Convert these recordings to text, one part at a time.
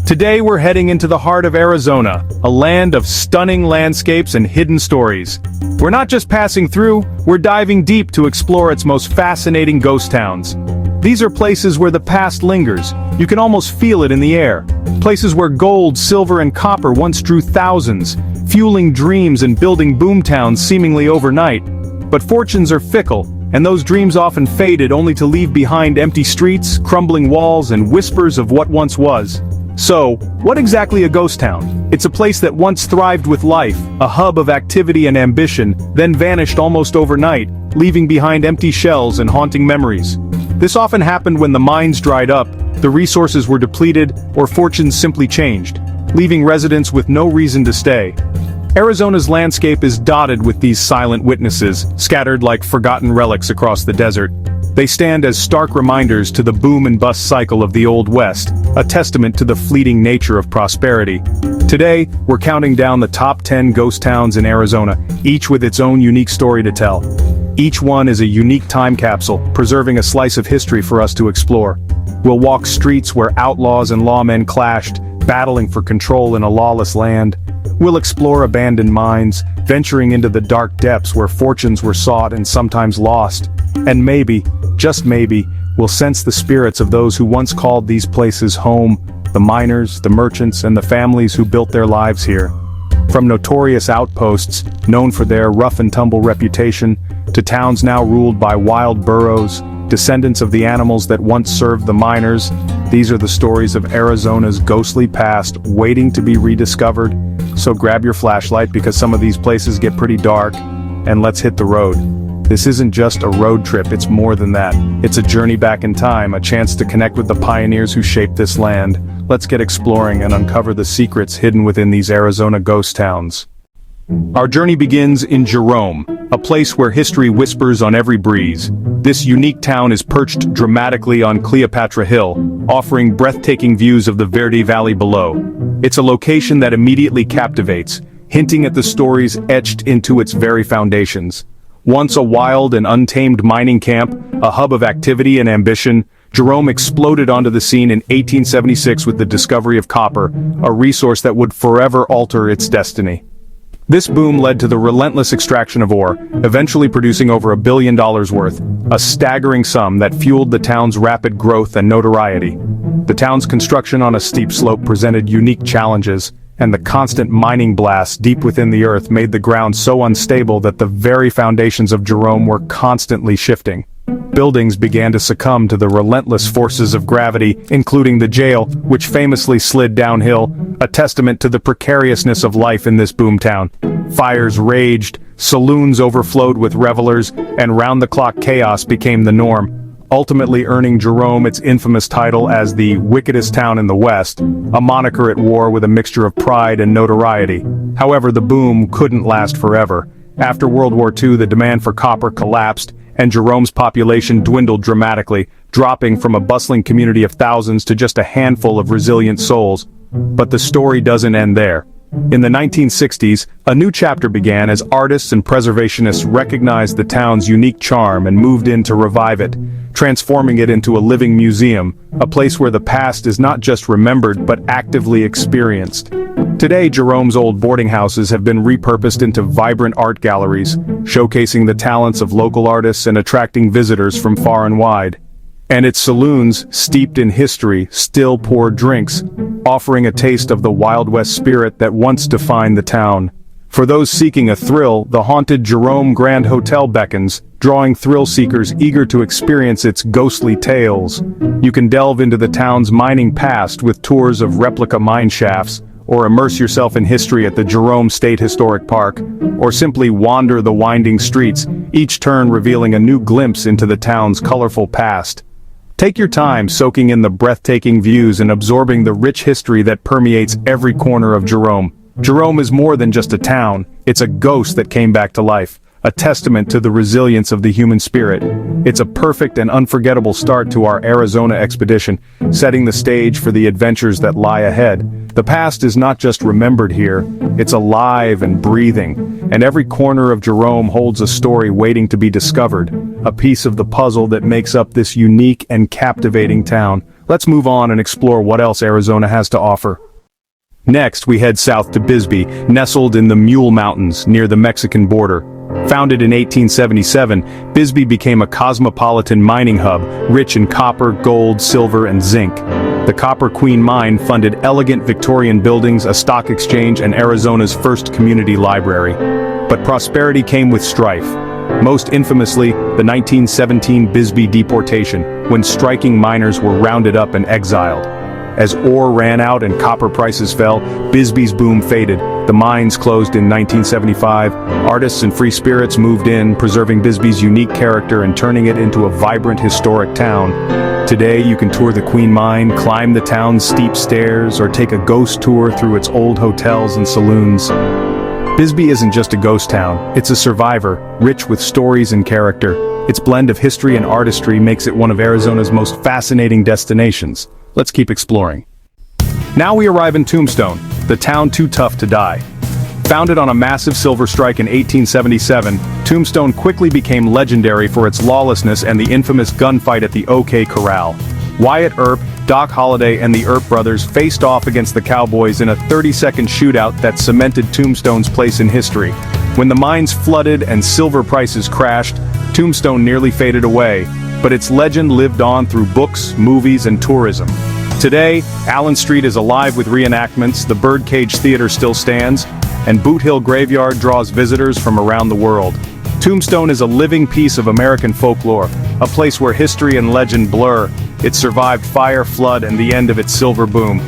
Today we're heading into the heart of Arizona, a land of stunning landscapes and hidden stories. We're not just passing through, we're diving deep to explore its most fascinating ghost towns. These are places where the past lingers, you can almost feel it in the air. Places where gold, silver and copper once drew thousands, fueling dreams and building boomtowns seemingly overnight. But fortunes are fickle, and those dreams often faded only to leave behind empty streets, crumbling walls and whispers of what once was. So, what exactly a ghost town? It's a place that once thrived with life, a hub of activity and ambition, then vanished almost overnight, leaving behind empty shells and haunting memories. This often happened when the mines dried up, the resources were depleted, or fortunes simply changed, leaving residents with no reason to stay. Arizona's landscape is dotted with these silent witnesses, scattered like forgotten relics across the desert. They stand as stark reminders to the boom and bust cycle of the Old West, a testament to the fleeting nature of prosperity. Today, we're counting down the top 10 ghost towns in Arizona, each with its own unique story to tell. Each one is a unique time capsule, preserving a slice of history for us to explore. We'll walk streets where outlaws and lawmen clashed, battling for control in a lawless land. We'll explore abandoned mines, venturing into the dark depths where fortunes were sought and sometimes lost. And maybe, just maybe, we'll sense the spirits of those who once called these places home, the miners, the merchants, and the families who built their lives here. From notorious outposts, known for their rough-and-tumble reputation, to towns now ruled by wild burros, descendants of the animals that once served the miners, these are the stories of Arizona's ghostly past waiting to be rediscovered. So grab your flashlight because some of these places get pretty dark, and let's hit the road. This isn't just a road trip, it's more than that. It's a journey back in time, a chance to connect with the pioneers who shaped this land. Let's get exploring and uncover the secrets hidden within these Arizona ghost towns. Our journey begins in Jerome, a place where history whispers on every breeze. This unique town is perched dramatically on Cleopatra Hill, offering breathtaking views of the Verde Valley below. It's a location that immediately captivates, hinting at the stories etched into its very foundations. Once a wild and untamed mining camp, a hub of activity and ambition, Jerome exploded onto the scene in 1876 with the discovery of copper, a resource that would forever alter its destiny. This boom led to the relentless extraction of ore, eventually producing over $1 billion worth, a staggering sum that fueled the town's rapid growth and notoriety. The town's construction on a steep slope presented unique challenges, and the constant mining blasts deep within the earth made the ground so unstable that the very foundations of Jerome were constantly shifting. Buildings began to succumb to the relentless forces of gravity, including the jail, which famously slid downhill, a testament to the precariousness of life in this boomtown. Fires raged, saloons overflowed with revelers, and round-the-clock chaos became the norm, ultimately earning Jerome its infamous title as the wickedest town in the West, a moniker at war with a mixture of pride and notoriety. However, the boom couldn't last forever. After World War II, the demand for copper collapsed, and Jerome's population dwindled dramatically, dropping from a bustling community of thousands to just a handful of resilient souls. But the story doesn't end there. In the 1960s, a new chapter began as artists and preservationists recognized the town's unique charm and moved in to revive it, transforming it into a living museum, a place where the past is not just remembered but actively experienced. Today, Jerome's old boarding houses have been repurposed into vibrant art galleries, showcasing the talents of local artists and attracting visitors from far and wide. And its saloons, steeped in history, still pour drinks, offering a taste of the Wild West spirit that once defined the town. For those seeking a thrill, the haunted Jerome Grand Hotel beckons, drawing thrill seekers eager to experience its ghostly tales. You can delve into the town's mining past with tours of replica mine shafts, or immerse yourself in history at the Jerome State Historic Park, or simply wander the winding streets, each turn revealing a new glimpse into the town's colorful past. Take your time soaking in the breathtaking views and absorbing the rich history that permeates every corner of Jerome. Jerome is more than just a town, it's a ghost that came back to life, a testament to the resilience of the human spirit. It's a perfect and unforgettable start to our Arizona expedition, setting the stage for the adventures that lie ahead. The past is not just remembered here, it's alive and breathing, and every corner of Jerome holds a story waiting to be discovered, a piece of the puzzle that makes up this unique and captivating town. let's move on and explore what else Arizona has to offer. Next, we head south to Bisbee, nestled in the Mule Mountains near the Mexican border. Founded in 1877, Bisbee became a cosmopolitan mining hub, rich in copper, gold, silver, and zinc. The Copper Queen Mine funded elegant Victorian buildings, a stock exchange, and Arizona's first community library. But prosperity came with strife. Most infamously, the 1917 Bisbee deportation, when striking miners were rounded up and exiled. As ore ran out and copper prices fell, Bisbee's boom faded. The mines closed in 1975. Artists and free spirits moved in, preserving Bisbee's unique character and turning it into a vibrant historic town. Today you can tour the Queen Mine, climb the town's steep stairs, or take a ghost tour through its old hotels and saloons. Bisbee isn't just a ghost town, it's a survivor, rich with stories and character. Its blend of history and artistry makes it one of Arizona's most fascinating destinations. Let's keep exploring. Now we arrive in Tombstone, the town too tough to die. Founded on a massive silver strike in 1877, Tombstone quickly became legendary for its lawlessness and the infamous gunfight at the OK Corral. Wyatt Earp, Doc Holliday, and the Earp brothers faced off against the Cowboys in a 30-second shootout that cemented Tombstone's place in history. When the mines flooded and silver prices crashed, Tombstone nearly faded away, but its legend lived on through books, movies, and tourism. Today, Allen Street is alive with reenactments, the Birdcage Theater still stands, and Boot Hill Graveyard draws visitors from around the world. Tombstone is a living piece of American folklore, a place where history and legend blur. It survived fire, flood, and the end of its silver boom.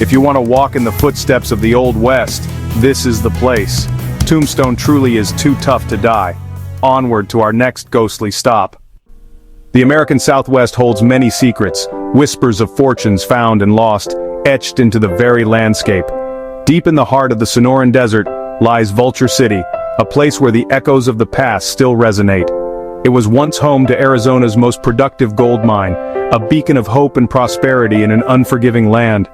If you want to walk in the footsteps of the Old West, this is the place. Tombstone truly is too tough to die. Onward to our next ghostly stop. The American Southwest holds many secrets, whispers of fortunes found and lost, etched into the very landscape. Deep in the heart of the Sonoran Desert lies Vulture City, a place where the echoes of the past still resonate. It was once home to Arizona's most productive gold mine, a beacon of hope and prosperity in an unforgiving land.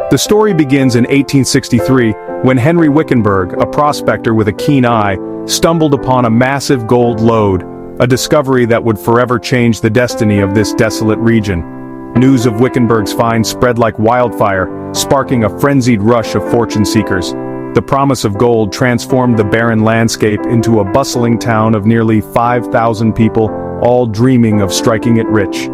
The story begins in 1863, when Henry Wickenburg, a prospector with a keen eye, stumbled upon a massive gold lode, a discovery that would forever change the destiny of this desolate region. News of Wickenburg's find spread like wildfire, sparking a frenzied rush of fortune seekers. The promise of gold transformed the barren landscape into a bustling town of nearly 5,000 people, all dreaming of striking it rich.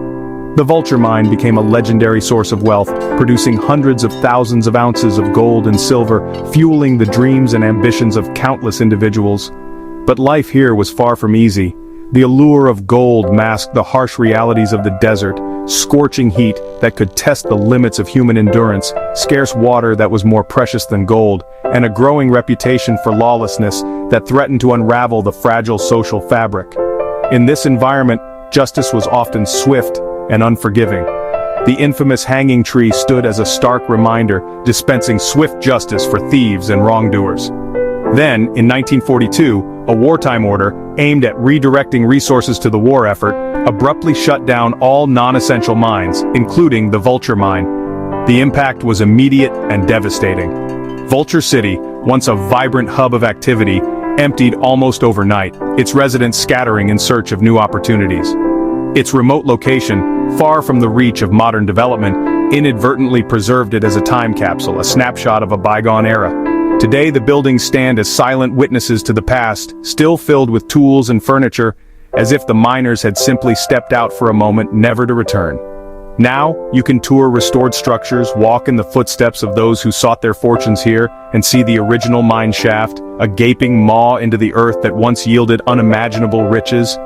The Vulture Mine became a legendary source of wealth, producing hundreds of thousands of ounces of gold and silver, fueling the dreams and ambitions of countless individuals. But life here was far from easy. The allure of gold masked the harsh realities of the desert, scorching heat that could test the limits of human endurance, scarce water that was more precious than gold, and a growing reputation for lawlessness that threatened to unravel the fragile social fabric. In this environment, justice was often swift and unforgiving. The infamous hanging tree stood as a stark reminder, dispensing swift justice for thieves and wrongdoers. Then, in 1942, a wartime order, aimed at redirecting resources to the war effort, abruptly shut down all non-essential mines, including the Vulture Mine. The impact was immediate and devastating. Vulture City, once a vibrant hub of activity, emptied almost overnight, its residents scattering in search of new opportunities. Its remote location, far from the reach of modern development, inadvertently preserved it as a time capsule, a snapshot of a bygone era. Today the buildings stand as silent witnesses to the past, still filled with tools and furniture, as if the miners had simply stepped out for a moment, never to return. Now, you can tour restored structures, walk in the footsteps of those who sought their fortunes here, and see the original mine shaft, a gaping maw into the earth that once yielded unimaginable riches.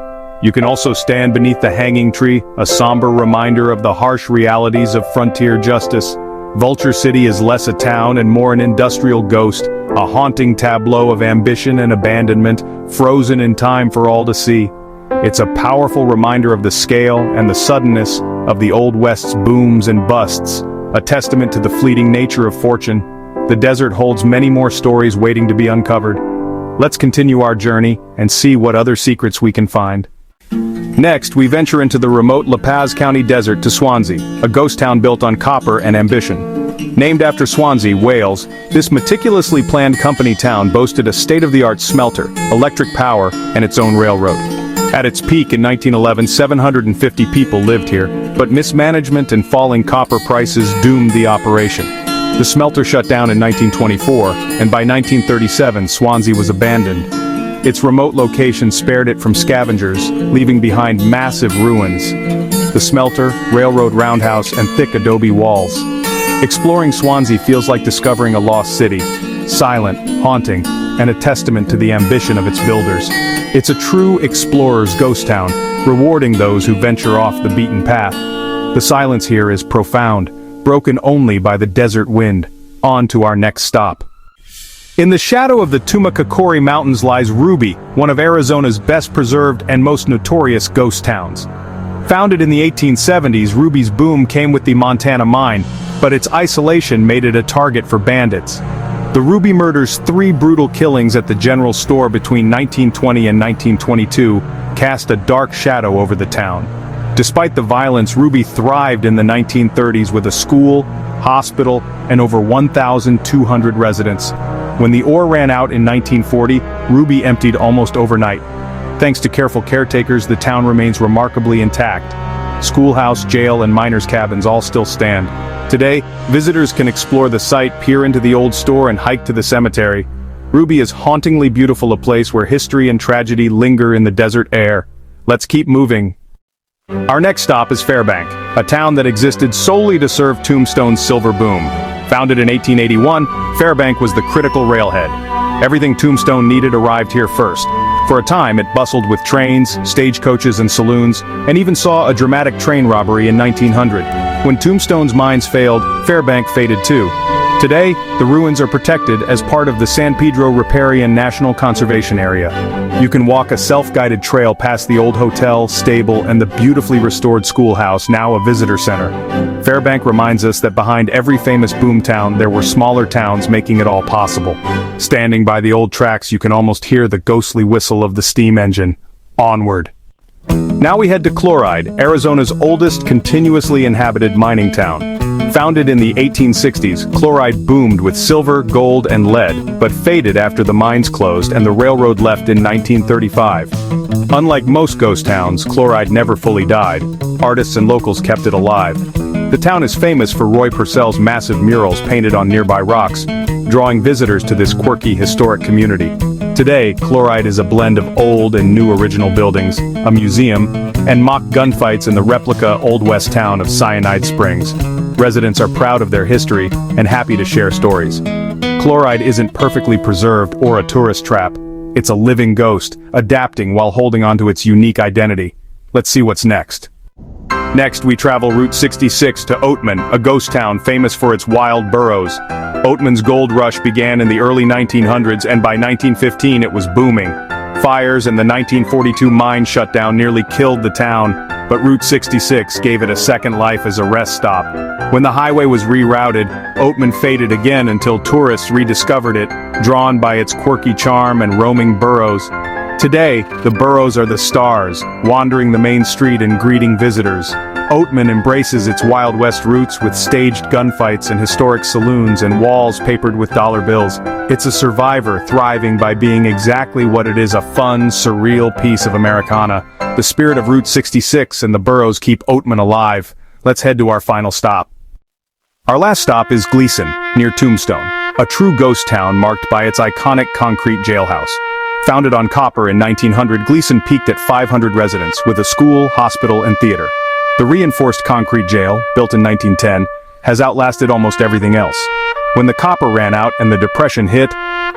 You can also stand beneath the hanging tree, a somber reminder of the harsh realities of frontier justice. Vulture City is less a town and more an industrial ghost, a haunting tableau of ambition and abandonment, frozen in time for all to see. It's a powerful reminder of the scale and the suddenness of the Old West's booms and busts, a testament to the fleeting nature of fortune. The desert holds many more stories waiting to be uncovered. Let's continue our journey and see what other secrets we can find. Next, we venture into the remote La Paz County desert to Swansea, a ghost town built on copper and ambition. Named after Swansea, Wales, this meticulously planned company town boasted a state-of-the-art smelter, electric power, and its own railroad. At its peak in 1911, 750 people lived here, but mismanagement and falling copper prices doomed the operation. The smelter shut down in 1924, and by 1937 Swansea was abandoned. Its remote location spared it from scavengers, leaving behind massive ruins. The smelter, railroad roundhouse, and thick adobe walls. Exploring Swansea feels like discovering a lost city, silent, haunting, and a testament to the ambition of its builders. It's a true explorer's ghost town, rewarding those who venture off the beaten path. The silence here is profound, broken only by the desert wind. On to our next stop. In the shadow of the Tumacacori Mountains lies Ruby, one of Arizona's best preserved and most notorious ghost towns. Founded in the 1870s, Ruby's boom came with the Montana mine, but its isolation made it a target for bandits. The Ruby murders' 3 brutal killings at the general store between 1920 and 1922 cast a dark shadow over the town. Despite the violence, Ruby thrived in the 1930s with a school, hospital, and over 1,200 residents. When the ore ran out in 1940, Ruby emptied almost overnight. Thanks to careful caretakers, the town remains remarkably intact. Schoolhouse, jail, and miners' cabins all still stand. Today, visitors can explore the site, peer into the old store, and hike to the cemetery. Ruby is hauntingly beautiful, a place where history and tragedy linger in the desert air. Let's keep moving. Our next stop is Fairbank, a town that existed solely to serve Tombstone's silver boom. Founded in 1881, Fairbank was the critical railhead. Everything Tombstone needed arrived here first. For a time, it bustled with trains, stagecoaches, and saloons, and even saw a dramatic train robbery in 1900. When Tombstone's mines failed, Fairbank faded too. Today, the ruins are protected as part of the San Pedro Riparian National Conservation Area. You can walk a self-guided trail past the old hotel, stable, and the beautifully restored schoolhouse, now a visitor center. Fairbank reminds us that behind every famous boomtown there were smaller towns making it all possible. Standing by the old tracks, you can almost hear the ghostly whistle of the steam engine. Onward. Now we head to Chloride, Arizona's oldest continuously inhabited mining town. Founded in the 1860s, Chloride boomed with silver, gold, and lead, but faded after the mines closed and the railroad left in 1935. Unlike most ghost towns, Chloride never fully died. Artists and locals kept it alive. The town is famous for Roy Purcell's massive murals painted on nearby rocks, drawing visitors to this quirky historic community. Today, Chloride is a blend of old and new original buildings, a museum, and mock gunfights in the replica Old West town of Cyanide Springs. Residents are proud of their history and happy to share stories. Chloride isn't perfectly preserved or a tourist trap. It's a living ghost, adapting while holding on to its unique identity. Let's see what's next. Next, we travel Route 66 to Oatman, a ghost town famous for its wild burros. Oatman's gold rush began in the early 1900s, and by 1915 it was booming. Fires and the 1942 mine shutdown nearly killed the town, but Route 66 gave it a second life as a rest stop. When the highway was rerouted, Oatman faded again until tourists rediscovered it, drawn by its quirky charm and roaming burros. Today, the burros are the stars, wandering the main street and greeting visitors. Oatman embraces its Wild West roots with staged gunfights and historic saloons and walls papered with dollar bills. It's a survivor thriving by being exactly what it is, a fun, surreal piece of Americana. The spirit of Route 66 and the burros keep Oatman alive. Let's head to our final stop. Our last stop is Gleason, near Tombstone, a true ghost town marked by its iconic concrete jailhouse. Founded on copper in 1900, Gleason peaked at 500 residents, with a school, hospital, and theater. The reinforced concrete jail, built in 1910, has outlasted almost everything else. When the copper ran out and the Depression hit,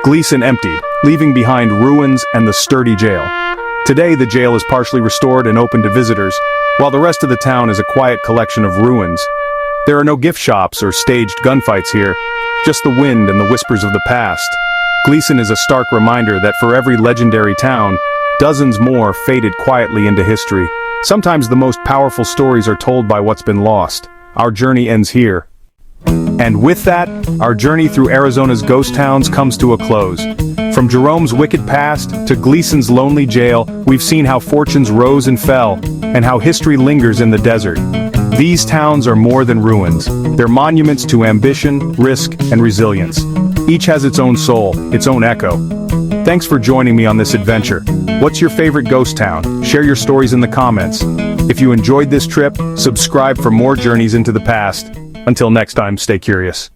Gleason emptied, leaving behind ruins and the sturdy jail. Today, the jail is partially restored and open to visitors, while the rest of the town is a quiet collection of ruins. There are no gift shops or staged gunfights here, just the wind and the whispers of the past. Gleason is a stark reminder that for every legendary town, dozens more faded quietly into history. Sometimes the most powerful stories are told by what's been lost. Our journey ends here. And with that, our journey through Arizona's ghost towns comes to a close. From Jerome's wicked past to Gleason's lonely jail, we've seen how fortunes rose and fell, and how history lingers in the desert. These towns are more than ruins. They're monuments to ambition, risk, and resilience. Each has its own soul, its own echo. Thanks for joining me on this adventure. What's your favorite ghost town? Share your stories in the comments. If you enjoyed this trip, subscribe for more journeys into the past. Until next time, stay curious.